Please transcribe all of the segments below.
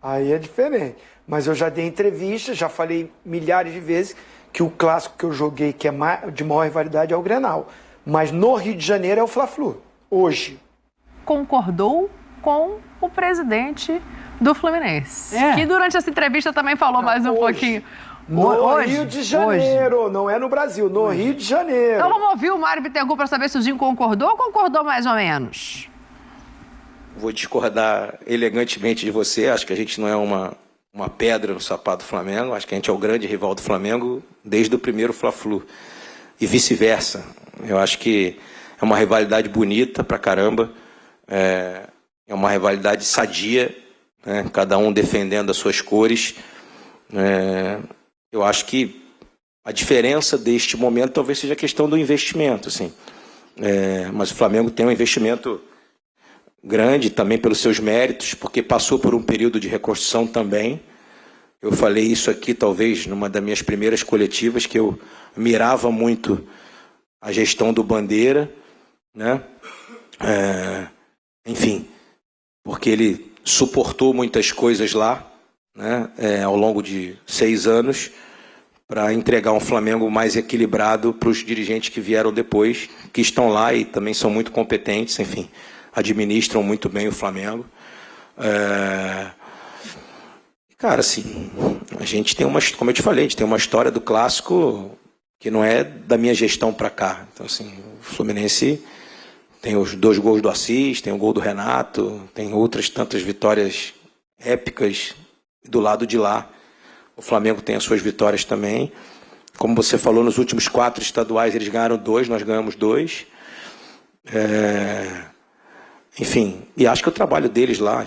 Aí é diferente. Mas eu já dei entrevista, já falei milhares de vezes que o clássico que eu joguei, que é de maior rivalidade, é o Grenal. Mas no Rio de Janeiro é o Fla-Flu, hoje. Concordou com o presidente do Fluminense, que durante essa entrevista também falou mais um pouquinho. No Rio de Janeiro, não é no Brasil, no Rio de Janeiro. Então vamos ouvir o Mário Bittencourt para saber se o Zinho concordou ou concordou mais ou menos. Vou discordar elegantemente de você, acho que a gente não é uma pedra no sapato do Flamengo, acho que a gente é o grande rival do Flamengo desde o primeiro Fla-Flu e vice-versa. Eu acho que é uma rivalidade bonita pra caramba, é uma rivalidade sadia, né? Cada um defendendo as suas cores. Eu acho que a diferença deste momento talvez seja a questão do investimento, assim. Mas o Flamengo tem um investimento grande também pelos seus méritos, porque passou por um período de reconstrução também. Eu falei isso aqui talvez numa das minhas primeiras coletivas, que eu mirava muito a gestão do Bandeira, né? Enfim, porque ele suportou muitas coisas lá, né? Ao longo de 6 anos, para entregar um Flamengo mais equilibrado para os dirigentes que vieram depois, que estão lá e também são muito competentes, enfim, administram muito bem o Flamengo. Cara, assim, a gente tem como eu te falei, a gente tem uma história do clássico que não é da minha gestão para cá. Então, assim, o Fluminense tem os 2 gols do Assis, tem o gol do Renato, tem outras tantas vitórias épicas do lado de lá. O Flamengo tem as suas vitórias também. Como você falou, nos últimos 4 estaduais eles ganharam 2, nós ganhamos 2. Enfim, e acho que o trabalho deles lá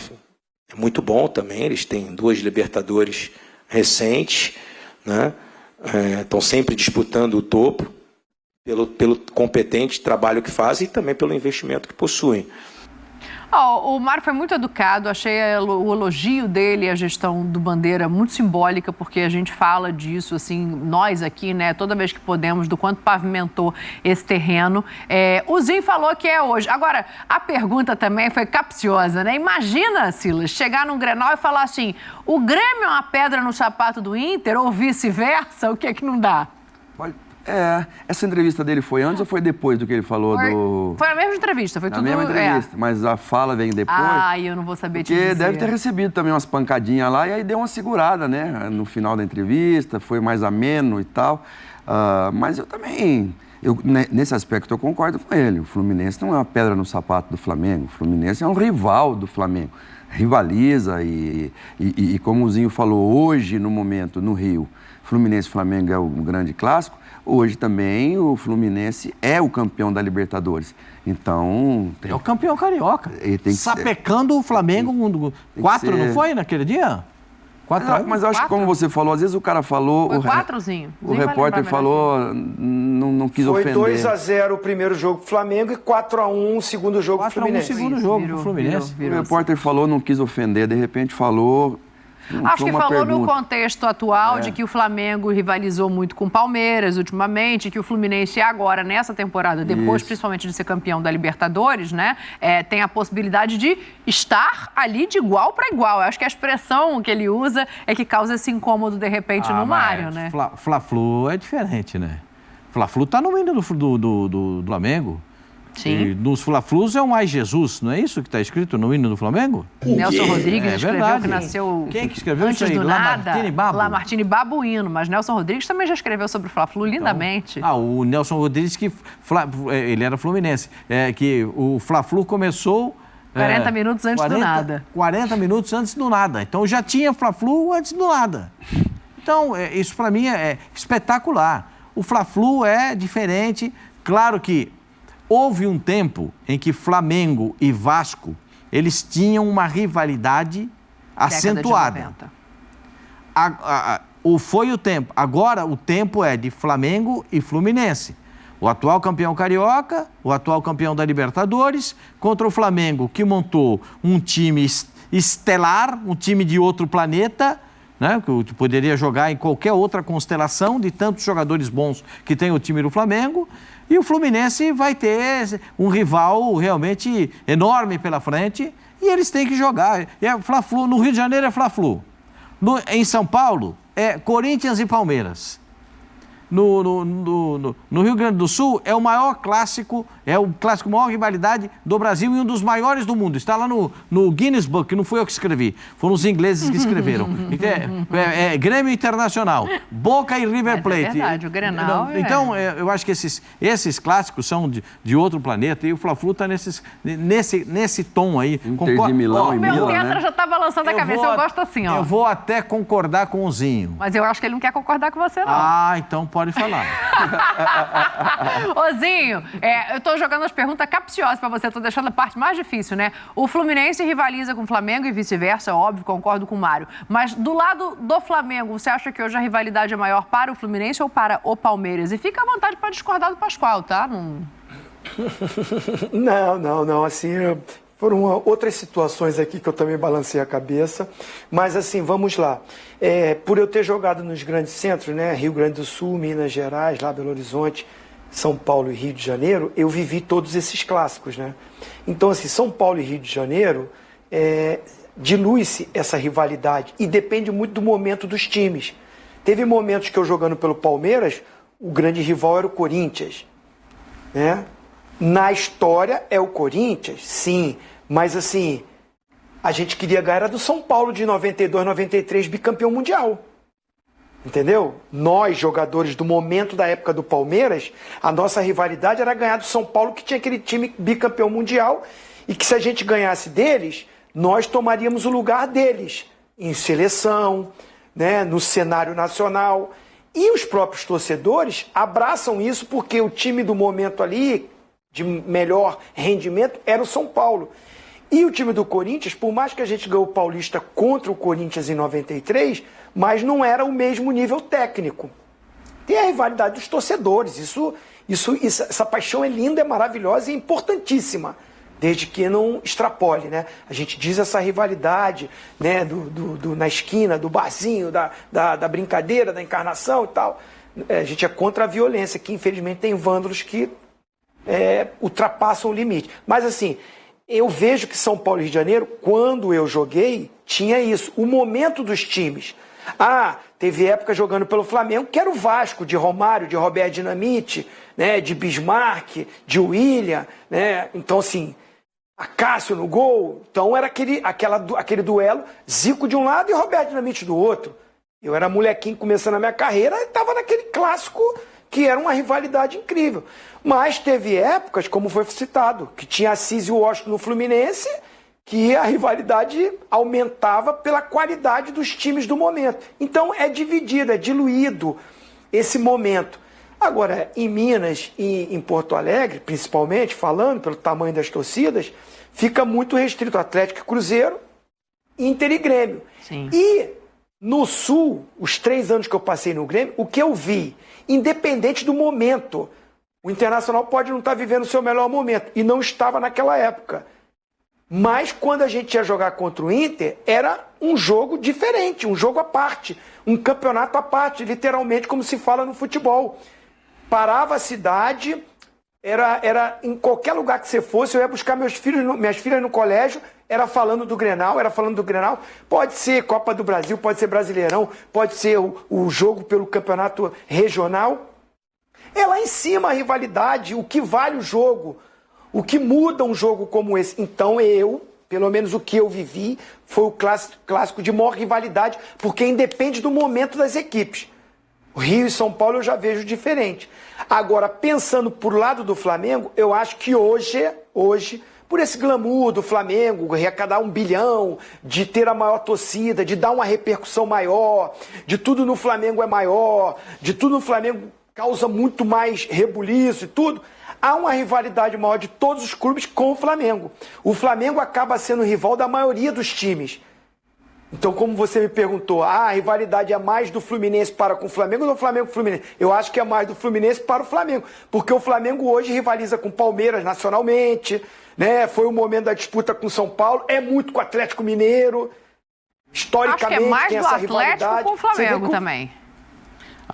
é muito bom também. Eles têm 2 Libertadores recentes, né? Estão sempre disputando o topo pelo competente trabalho que fazem e também pelo investimento que possuem. O Mário foi muito educado, achei o elogio dele, a gestão do Bandeira, muito simbólica, porque a gente fala disso, assim, nós aqui, né, toda vez que podemos, do quanto pavimentou esse terreno. O Zinho falou que é hoje. Agora, a pergunta também foi capciosa, né? Imagina, Silas, chegar num Grenal e falar assim, o Grêmio é uma pedra no sapato do Inter, ou vice-versa, o que é que não dá? Essa entrevista dele foi antes ou foi depois do que ele falou Foi a mesma entrevista, foi tudo... Na mesma entrevista, mas a fala vem depois. Eu não vou saber te dizer. Porque deve ter recebido também umas pancadinhas lá e aí deu uma segurada, né? No final da entrevista, foi mais ameno e tal. Mas eu também... nesse aspecto eu concordo com ele. O Fluminense não é uma pedra no sapato do Flamengo. O Fluminense é um rival do Flamengo. Rivaliza e como o Zinho falou, hoje, no momento, no Rio, Fluminense e Flamengo é o grande clássico. Hoje também o Fluminense é o campeão da Libertadores. Então... É o campeão carioca. Sapecando o Flamengo 4, não foi naquele dia? 4-1? Mas eu acho que como você falou, às vezes o cara falou... Foi 4zinho. O repórter falou, não quis ofender. Foi 2-0 o primeiro jogo pro Flamengo e 4-1 o segundo jogo pro Fluminense. 4-1 o segundo jogo pro Fluminense. O repórter falou, não quis ofender, de repente falou... Acho que falou no contexto atual de que o Flamengo rivalizou muito com o Palmeiras ultimamente, que o Fluminense agora, nessa temporada, depois principalmente de ser campeão da Libertadores, né, tem a possibilidade de estar ali de igual para igual. Eu acho que a expressão que ele usa é que causa esse incômodo, de repente, no Mário, né? Fla-Flu é diferente, né? Fla-Flu tá no hino do Flamengo. Sim. E nos Fla-Flus é um Ai Jesus, não é isso que está escrito no hino do Flamengo? Nelson Rodrigues escreveu que nasceu Quem que escreveu antes isso aí? do nada. Lamartine Babuino, mas Nelson Rodrigues também já escreveu sobre o Fla-Flu lindamente. O Nelson Rodrigues, ele era fluminense, que o Fla-Flu começou... 40 minutos antes do nada. 40 minutos antes do nada. Então já tinha Fla-Flu antes do nada. Então, isso para mim é espetacular. O Fla-Flu é diferente, claro que houve um tempo em que Flamengo e Vasco, eles tinham uma rivalidade acentuada. Foi o tempo. Agora o tempo é de Flamengo e Fluminense. O atual campeão carioca, o atual campeão da Libertadores, contra o Flamengo, que montou um time estelar, um time de outro planeta, né, que poderia jogar em qualquer outra constelação de tantos jogadores bons que tem o time do Flamengo. E o Fluminense vai ter um rival realmente enorme pela frente E eles têm que jogar. É Fla-Flu, no Rio de Janeiro é Fla-Flu. Em São Paulo é Corinthians e Palmeiras. No Rio Grande do Sul é o maior clássico, é o clássico maior rivalidade do Brasil e um dos maiores do mundo. Está lá no Guinness Book, que não fui eu que escrevi, foram os ingleses que escreveram. É Grêmio Internacional, Boca e River Plate. É verdade, o Grenal Então, eu acho que esses clássicos são de outro planeta e o Fla-Flu está nesse tom aí. Inter de Milão e O meu Milan, Petra né? já está balançando a cabeça, eu gosto assim, ó. Eu vou até concordar com o Zinho. Mas eu acho que ele não quer concordar com você, não. Ah, então pode falar. Ô, eu tô jogando as perguntas capciosas pra você, tô deixando a parte mais difícil, né? O Fluminense rivaliza com o Flamengo e vice-versa, óbvio, concordo com o Mário. Mas do lado do Flamengo, você acha que hoje a rivalidade é maior para o Fluminense ou para o Palmeiras? E fica à vontade para discordar do Pascoal, tá? Não, assim, foram outras situações aqui que eu também balancei a cabeça, mas assim, vamos lá. Por eu ter jogado nos grandes centros, né, Rio Grande do Sul, Minas Gerais, lá Belo Horizonte, São Paulo e Rio de Janeiro, eu vivi todos esses clássicos, né? Então, assim, São Paulo e Rio de Janeiro, dilui-se essa rivalidade e depende muito do momento dos times. Teve momentos que eu jogando pelo Palmeiras, o grande rival era o Corinthians, né? Na história é o Corinthians, sim, mas assim, a gente queria ganhar era do São Paulo de 92, 93, bicampeão mundial. Entendeu? Nós, jogadores do momento da época do Palmeiras, a nossa rivalidade era ganhar do São Paulo, que tinha aquele time bicampeão mundial, e que se a gente ganhasse deles, nós tomaríamos o lugar deles em seleção, né, no cenário nacional. E os próprios torcedores abraçam isso porque o time do momento ali, de melhor rendimento, era o São Paulo. E o time do Corinthians, por mais que a gente ganhou o Paulista contra o Corinthians em 93, mas não era o mesmo nível técnico. Tem a rivalidade dos torcedores. Essa paixão é linda, é maravilhosa e importantíssima, desde que não extrapole, né? A gente diz essa rivalidade, né, na esquina, do barzinho, da brincadeira, da encarnação e tal. A gente é contra a violência, que infelizmente tem vândalos que ultrapassam o limite. Mas assim, eu vejo que São Paulo e Rio de Janeiro, quando eu joguei, tinha isso. O momento dos times. Teve época jogando pelo Flamengo, que era o Vasco, de Romário, de Roberto Dinamite, né, de Bismarck, de William, né? Então, assim, a Cássio no gol. Então, era aquele duelo, Zico de um lado e Roberto Dinamite do outro. Eu era molequinho começando a minha carreira e estava naquele clássico que era uma rivalidade incrível. Mas teve épocas, como foi citado, que tinha Assis e Washington no Fluminense, que a rivalidade aumentava pela qualidade dos times do momento. Então é dividido, é diluído esse momento. Agora, em Minas e em Porto Alegre, principalmente, falando pelo tamanho das torcidas, fica muito restrito Atlético e Cruzeiro, Inter e Grêmio. Sim. E no Sul, os 3 anos que eu passei no Grêmio, o que eu vi, independente do momento, o Internacional pode não estar vivendo o seu melhor momento, e não estava naquela época. Mas quando a gente ia jogar contra o Inter, era um jogo diferente, um jogo à parte, um campeonato à parte, literalmente como se fala no futebol. Parava a cidade, era em qualquer lugar que você fosse, eu ia buscar minhas filhas no colégio, era falando do Grenal, Pode ser Copa do Brasil, pode ser Brasileirão, pode ser o jogo pelo campeonato regional. É lá em cima a rivalidade, o que vale o jogo. O que muda um jogo como esse? Então pelo menos o que eu vivi, foi o clássico de maior rivalidade, porque independe do momento das equipes. O Rio e São Paulo eu já vejo diferente. Agora, pensando por lado do Flamengo, eu acho que hoje, por esse glamour do Flamengo, arrecadar 1 bilhão, de ter a maior torcida, de dar uma repercussão maior, de tudo no Flamengo é maior, de tudo no Flamengo causa muito mais rebuliço e tudo, há uma rivalidade maior de todos os clubes com o Flamengo. O Flamengo acaba sendo rival da maioria dos times. Então, como você me perguntou, a rivalidade é mais do Fluminense para com o Flamengo ou do Flamengo com o Fluminense? Eu acho que é mais do Fluminense para o Flamengo, porque o Flamengo hoje rivaliza com o Palmeiras nacionalmente, né? Foi o momento da disputa com o São Paulo, é muito com o Atlético Mineiro, historicamente acho que é mais tem do essa Atlético rivalidade. com o Flamengo também.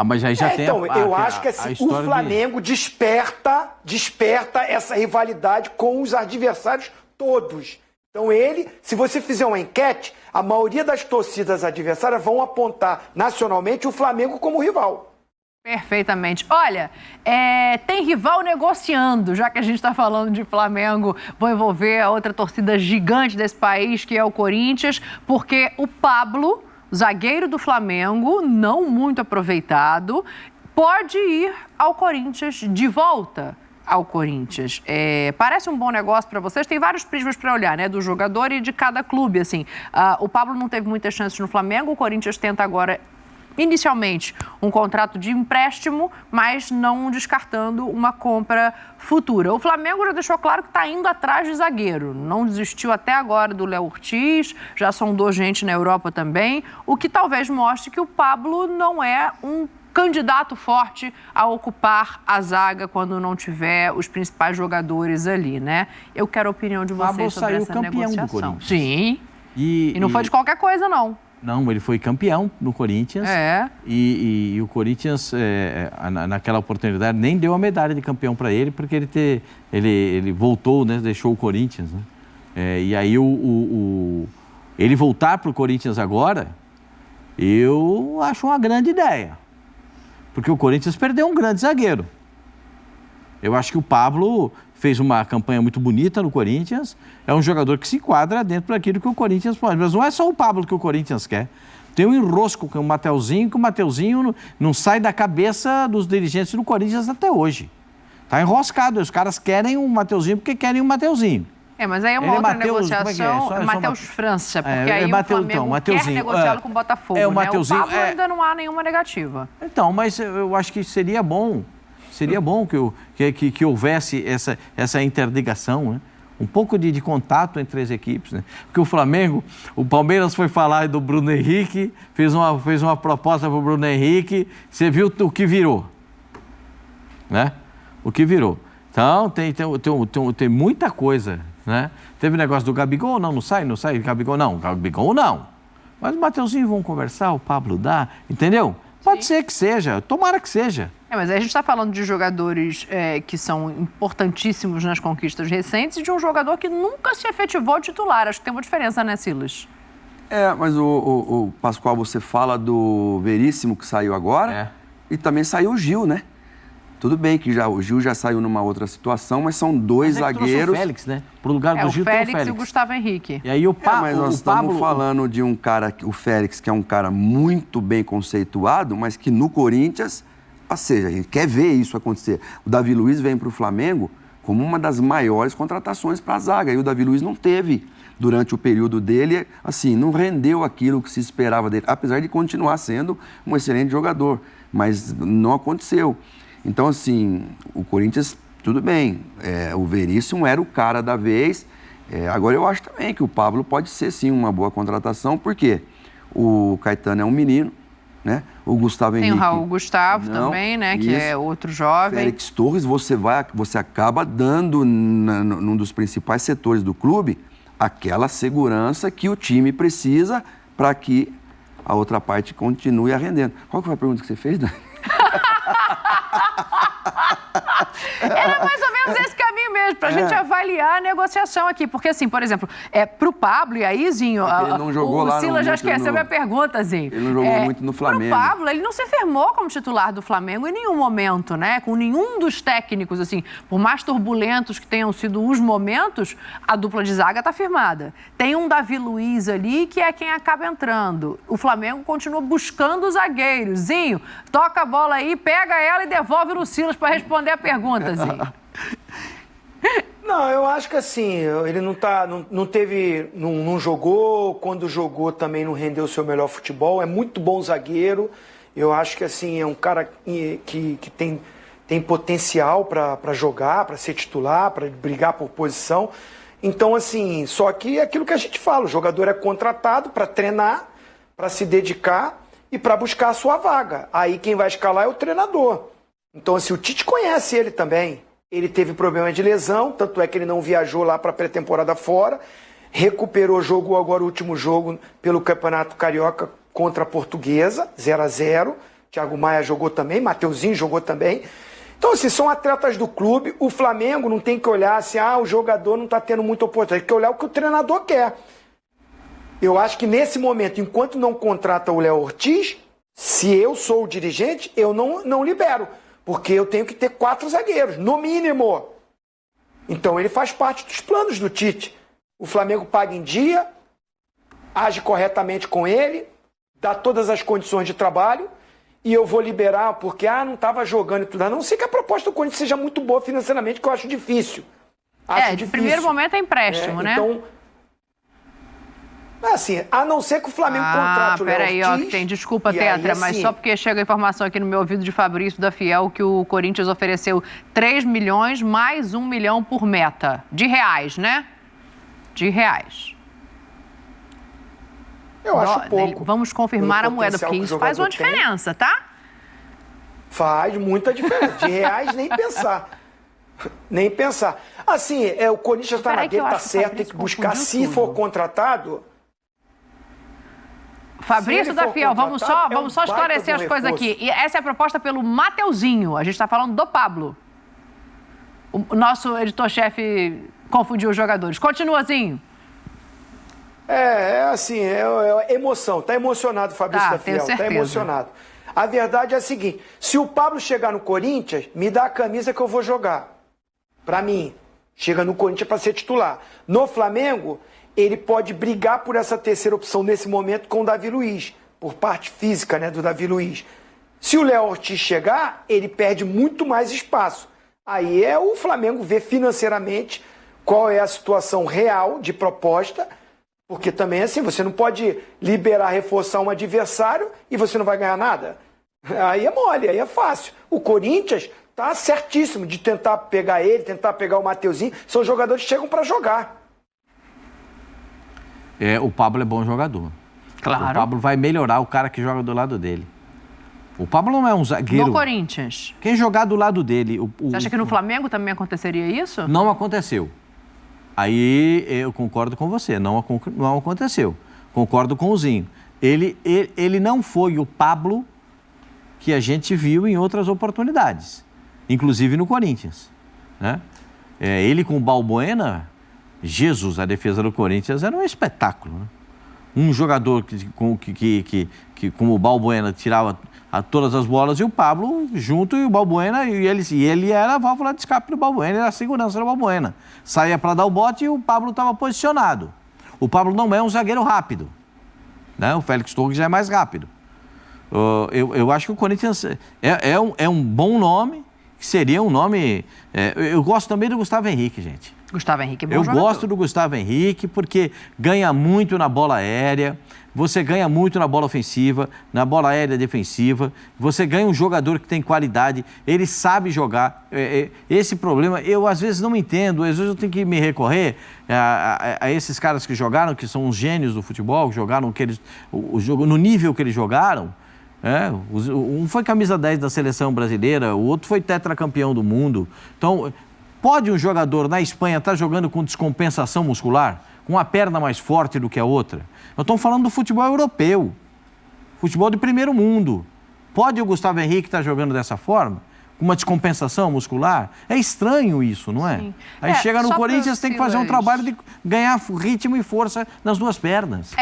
Mas aí já tem então, eu acho que assim, o Flamengo desperta essa rivalidade com os adversários todos. Então se você fizer uma enquete, a maioria das torcidas adversárias vão apontar nacionalmente o Flamengo como rival. Perfeitamente. Olha, tem rival negociando, já que a gente está falando de Flamengo, vou envolver a outra torcida gigante desse país, que é o Corinthians, porque o Pablo, zagueiro do Flamengo, não muito aproveitado, pode ir ao Corinthians de volta ao Corinthians. Parece um bom negócio para vocês? Tem vários prismas para olhar, né? Do jogador e de cada clube, assim. O Pablo não teve muitas chances no Flamengo, o Corinthians tenta agora, inicialmente, um contrato de empréstimo, mas não descartando uma compra futura. O Flamengo já deixou claro que está indo atrás de zagueiro. Não desistiu até agora do Léo Ortiz, já sondou gente na Europa também, o que talvez mostre que o Pablo não é um candidato forte a ocupar a zaga quando não tiver os principais jogadores ali, né? Eu quero a opinião de vocês sobre essa negociação. Pablo saiu campeão do Corinthians. Sim. E não foi de qualquer coisa, não. Não, ele foi campeão no Corinthians. E o Corinthians, naquela oportunidade, nem deu a medalha de campeão para ele, porque ele voltou, né? Deixou o Corinthians, né? E aí ele voltar para o Corinthians agora, eu acho uma grande ideia. Porque o Corinthians perdeu um grande zagueiro. Eu acho que o Pablo fez uma campanha muito bonita no Corinthians, é um jogador que se enquadra dentro daquilo que o Corinthians pode. Mas não é só o Pablo que o Corinthians quer. Tem um enrosco com o Mateuzinho, que o Mateuzinho não sai da cabeça dos dirigentes do Corinthians até hoje. Está enroscado, os caras querem o Mateuzinho porque querem o Mateuzinho. Mas aí é uma outra negociação, é Matheus França, porque aí o Flamengo quer negociá-lo com o Botafogo, o Mateuzinho, o Pablo ainda não há nenhuma negativa. Então, mas eu acho que seria bom que houvesse essa interligação, né? Um pouco de contato entre as equipes, né? Porque o Palmeiras foi falar do Bruno Henrique, fez uma proposta para o Bruno Henrique, você viu o que virou, né? O que virou. Então, tem muita coisa, né? Teve o negócio do Gabigol, não sai, Gabigol não. Mas o Mateuzinho vão conversar, o Pablo dá, entendeu? Pode ser que seja, tomara que seja. Mas aí a gente está falando de jogadores que são importantíssimos nas conquistas recentes e de um jogador que nunca se efetivou titular. Acho que tem uma diferença, né, Silas? Mas o Pascoal, você fala do Veríssimo que saiu agora e também saiu o Gil, né? Tudo bem que o Gil já saiu numa outra situação, mas são dois zagueiros. O Félix, né? Pro lugar do Gil tem o Félix e o Gustavo Henrique. E aí mas nós estamos falando de um cara, o Félix, que é um cara muito bem conceituado, mas que no Corinthians, ou seja, a gente quer ver isso acontecer. O Davi Luiz vem para o Flamengo como uma das maiores contratações para a zaga. E o Davi Luiz não teve, durante o período dele, assim, não rendeu aquilo que se esperava dele, apesar de continuar sendo um excelente jogador. Mas não aconteceu. Então, assim, o Corinthians, tudo bem, o Veríssimo era o cara da vez. Agora, eu acho também que o Pablo pode ser, sim, uma boa contratação, porque o Caetano é um menino, né? O Gustavo Henrique... Tem o Raul Gustavo também, né? Que é outro jovem. Félix Torres, você acaba dando, num dos principais setores do clube, aquela segurança que o time precisa para que a outra parte continue rendendo. Qual que foi a pergunta que você fez, Dani? Era mais ou menos esse caminho mesmo, pra gente avaliar a negociação aqui. Porque, assim, por exemplo, pro Pablo e aí, Zinho, ele não jogou o Silas já esqueceu minha pergunta, Zinho. Ele não jogou muito no Flamengo. Pro Pablo, ele não se firmou como titular do Flamengo em nenhum momento, né? Com nenhum dos técnicos, assim, por mais turbulentos que tenham sido os momentos, a dupla de zaga tá firmada. Tem um Davi Luiz ali, que é quem acaba entrando. O Flamengo continua buscando os zagueiros. Zinho, toca a bola aí, pega ela e devolve no Silas para responder a pergunta, Zinho. Não, eu acho que assim, ele não jogou, quando jogou também não rendeu o seu melhor futebol, é muito bom zagueiro, eu acho que assim, é um cara que tem potencial para jogar, para ser titular, para brigar por posição, então assim, só que é aquilo que a gente fala, o jogador é contratado para treinar, para se dedicar e para buscar a sua vaga, aí quem vai escalar é o treinador. Então assim, o Tite conhece ele também. Ele teve problema de lesão, tanto é que ele não viajou lá para a pré-temporada fora, recuperou, jogou agora o último jogo pelo Campeonato Carioca contra a Portuguesa, 0-0. Thiago Maia jogou também, Mateuzinho jogou também. Então, assim, são atletas do clube. O Flamengo não tem que olhar assim, o jogador não está tendo muita oportunidade. Tem que olhar o que o treinador quer. Eu acho que nesse momento, enquanto não contrata o Léo Ortiz, se eu sou o dirigente, eu não libero. Porque eu tenho que ter 4 zagueiros, no mínimo. Então ele faz parte dos planos do Tite. O Flamengo paga em dia, age corretamente com ele, dá todas as condições de trabalho, e eu vou liberar porque não estava jogando e tudo. A não ser que a proposta do Corinthians seja muito boa financeiramente, que eu acho difícil. De primeiro momento é empréstimo, né? Então, assim, a não ser que o Flamengo contrate o Léo Ortiz. Peraí, que tem. Desculpa, Tetra, mas só porque chega a informação aqui no meu ouvido de Fabrício da Fiel que o Corinthians ofereceu 3 milhões mais 1 milhão por meta. De reais, né? De reais. Eu acho pouco. Vamos confirmar a moeda, porque isso faz uma diferença, tá? Faz muita diferença. De reais, nem pensar. Nem pensar. Assim, o Corinthians está na dele, tá certo, tem que buscar, se for contratado... Fabrício da Fiel, vamos só esclarecer as coisas aqui. E essa é a proposta pelo Mateuzinho. A gente está falando do Pablo. O nosso editor-chefe confundiu os jogadores. Continuazinho. Assim, é emoção. Tá emocionado o Fabrício da Fiel. Tá emocionado. A verdade é a seguinte: se o Pablo chegar no Corinthians, me dá a camisa que eu vou jogar. Pra mim. Chega no Corinthians para ser titular. No Flamengo, ele pode brigar por essa terceira opção nesse momento com o Davi Luiz, por parte física, né, do Davi Luiz. Se o Léo Ortiz chegar, ele perde muito mais espaço. Aí o Flamengo ver financeiramente qual é a situação real de proposta, porque também assim, você não pode liberar, reforçar um adversário e você não vai ganhar nada. Aí é mole, aí é fácil. O Corinthians tá certíssimo de tentar pegar ele, tentar pegar o Mateuzinho. São jogadores que chegam para jogar. O Pablo é bom jogador. Claro. O Pablo vai melhorar o cara que joga do lado dele. O Pablo não é um zagueiro... No Corinthians. Quem jogar do lado dele... Você acha que no Flamengo também aconteceria isso? Não aconteceu. Aí eu concordo com você, não aconteceu. Concordo com o Zinho. Ele não foi o Pablo que a gente viu em outras oportunidades, inclusive no Corinthians, né? Ele com o Balbuena, Jesus, a defesa do Corinthians era um espetáculo, né? Um jogador que como o Balbuena tirava todas as bolas e o Pablo junto, e o Balbuena, e ele era a válvula de escape do Balbuena, era a segurança do Balbuena. Saía para dar o bote e o Pablo estava posicionado. O Pablo não é um zagueiro rápido, né? O Félix Torres já é mais rápido. Eu acho que o Corinthians é um bom nome, que seria um nome... eu gosto também do Gustavo Henrique, gente. Gustavo Henrique é bom Eu jogador. gosto do Gustavo Henrique porque ganha muito na bola aérea, você ganha muito na bola ofensiva, na bola aérea defensiva, você ganha um jogador que tem qualidade, ele sabe jogar. Esse problema eu às vezes não entendo, às vezes eu tenho que me recorrer a esses caras que jogaram, que são os gênios do futebol, que jogaram no nível que eles jogaram. Um foi camisa 10 da seleção brasileira, o outro foi tetracampeão do mundo. Então, pode um jogador na Espanha estar jogando com descompensação muscular, com uma perna mais forte do que a outra? Nós estamos falando do futebol europeu, futebol de primeiro mundo. Pode o Gustavo Henrique estar jogando dessa forma? Com uma descompensação muscular? É estranho isso, não é? Sim. Aí chega no Corinthians, tem que fazer um trabalho de ganhar ritmo e força nas duas pernas.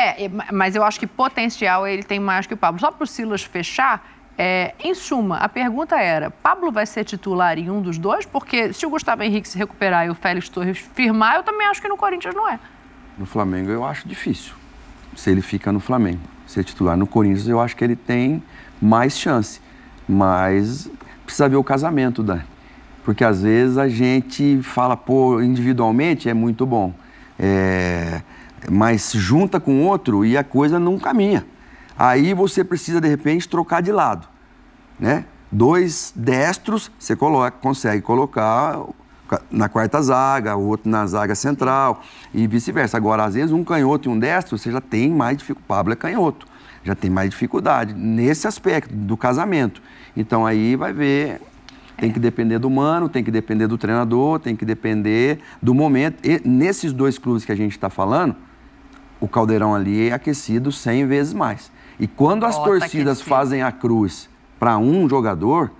Mas eu acho que potencial ele tem mais que o Pablo. Só para o Silas fechar, em suma, a pergunta era, Pablo vai ser titular em um dos dois? Porque se o Gustavo Henrique se recuperar e o Félix Torres firmar, eu também acho que no Corinthians não é. No Flamengo eu acho difícil, se ele fica no Flamengo. Ser titular no Corinthians eu acho que ele tem mais chance, mas precisa ver o casamento, Dani. Porque às vezes a gente fala, individualmente é muito bom, mas junta com outro e a coisa não caminha. Aí você precisa, de repente, trocar de lado, né? 2 destros, você consegue colocar na quarta zaga, o outro na zaga central e vice-versa. Agora, às vezes, um canhoto e um destro, você já tem mais dificuldade. Pablo é canhoto, já tem mais dificuldade nesse aspecto do casamento. Então, aí vai ver, tem que depender do mano, tem que depender do treinador, tem que depender do momento. E nesses 2 clubes que a gente está falando, o caldeirão ali é aquecido 100 vezes mais. E quando as torcidas fazem a cruz para um jogador,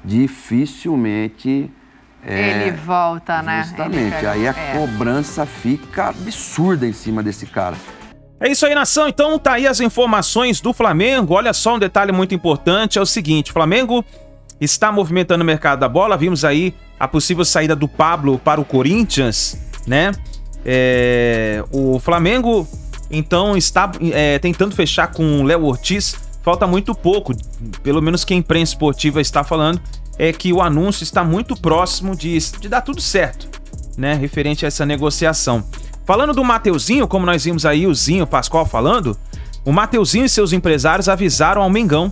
dificilmente... ele volta, né? Justamente, aí a cobrança fica absurda em cima desse cara. É isso aí, nação. Então tá aí as informações do Flamengo. Olha só, um detalhe muito importante, é o seguinte, o Flamengo está movimentando o mercado da bola. Vimos aí a possível saída do Pablo para o Corinthians, né? O Flamengo, então, está tentando fechar com o Léo Ortiz. Falta muito pouco, pelo menos que a imprensa esportiva está falando, é que o anúncio está muito próximo de dar tudo certo, né? Referente a essa negociação. Falando do Mateuzinho, como nós vimos aí o Zinho Pascoal falando, o Mateuzinho e seus empresários avisaram ao Mengão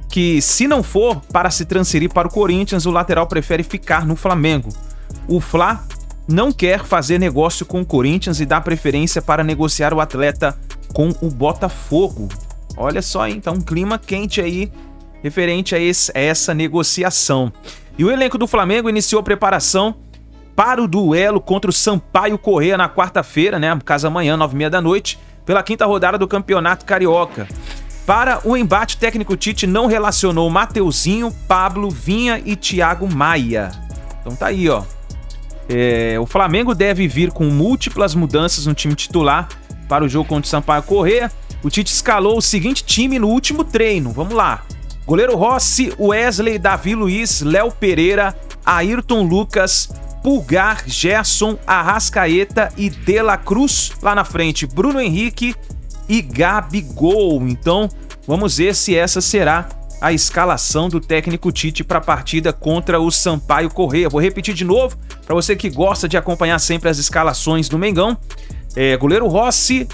que, se não for para se transferir para o Corinthians, o lateral prefere ficar no Flamengo. O Fla não quer fazer negócio com o Corinthians e dá preferência para negociar o atleta com o Botafogo. Olha só, hein? Então um clima quente aí referente a essa negociação. E o elenco do Flamengo iniciou a preparação para o duelo contra o Sampaio Corrêa na quarta-feira, né? Caso amanhã, 9h30 da noite, pela quinta rodada do Campeonato Carioca. Para o embate, o técnico Tite não relacionou Mateuzinho, Pablo, Vinha e Thiago Maia. Então tá aí, ó. O Flamengo deve vir com múltiplas mudanças no time titular para o jogo contra o Sampaio Corrêa. O Tite escalou o seguinte time no último treino. Vamos lá. Goleiro Rossi, Wesley, Davi Luiz, Léo Pereira, Ayrton Lucas, Pulgar, Gerson, Arrascaeta e De La Cruz. Lá na frente, Bruno Henrique e Gabigol. Então, vamos ver se essa será a escalação do técnico Tite para a partida contra o Sampaio Corrêa. Vou repetir de novo, para você que gosta de acompanhar sempre as escalações do Mengão. Goleiro Rossi,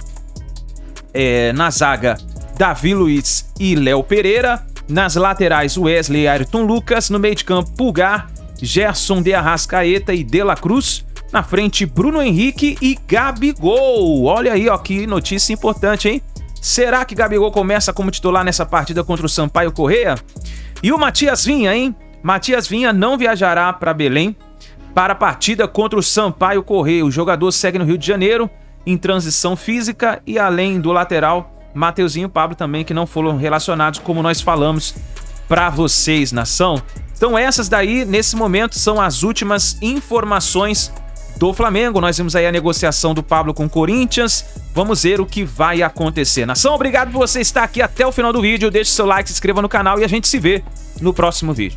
na zaga, Davi Luiz e Léo Pereira. Nas laterais, Wesley e Ayrton Lucas. No meio de campo, Pulgar, Gerson, de Arrascaeta e De La Cruz. Na frente, Bruno Henrique e Gabigol. Olha aí, ó, que notícia importante, hein? Será que Gabigol começa como titular nessa partida contra o Sampaio Corrêa? E o Matias Vinha, hein? Matias Vinha não viajará para Belém para a partida contra o Sampaio Corrêa. O jogador segue no Rio de Janeiro em transição física e além do lateral, Mateuzinho e Pablo também, que não foram relacionados, como nós falamos para vocês, nação. Então essas daí, nesse momento, são as últimas informações do Flamengo. Nós vimos aí a negociação do Pablo com o Corinthians. Vamos ver o que vai acontecer. Nação, obrigado por você estar aqui até o final do vídeo. Deixe seu like, se inscreva no canal e a gente se vê no próximo vídeo.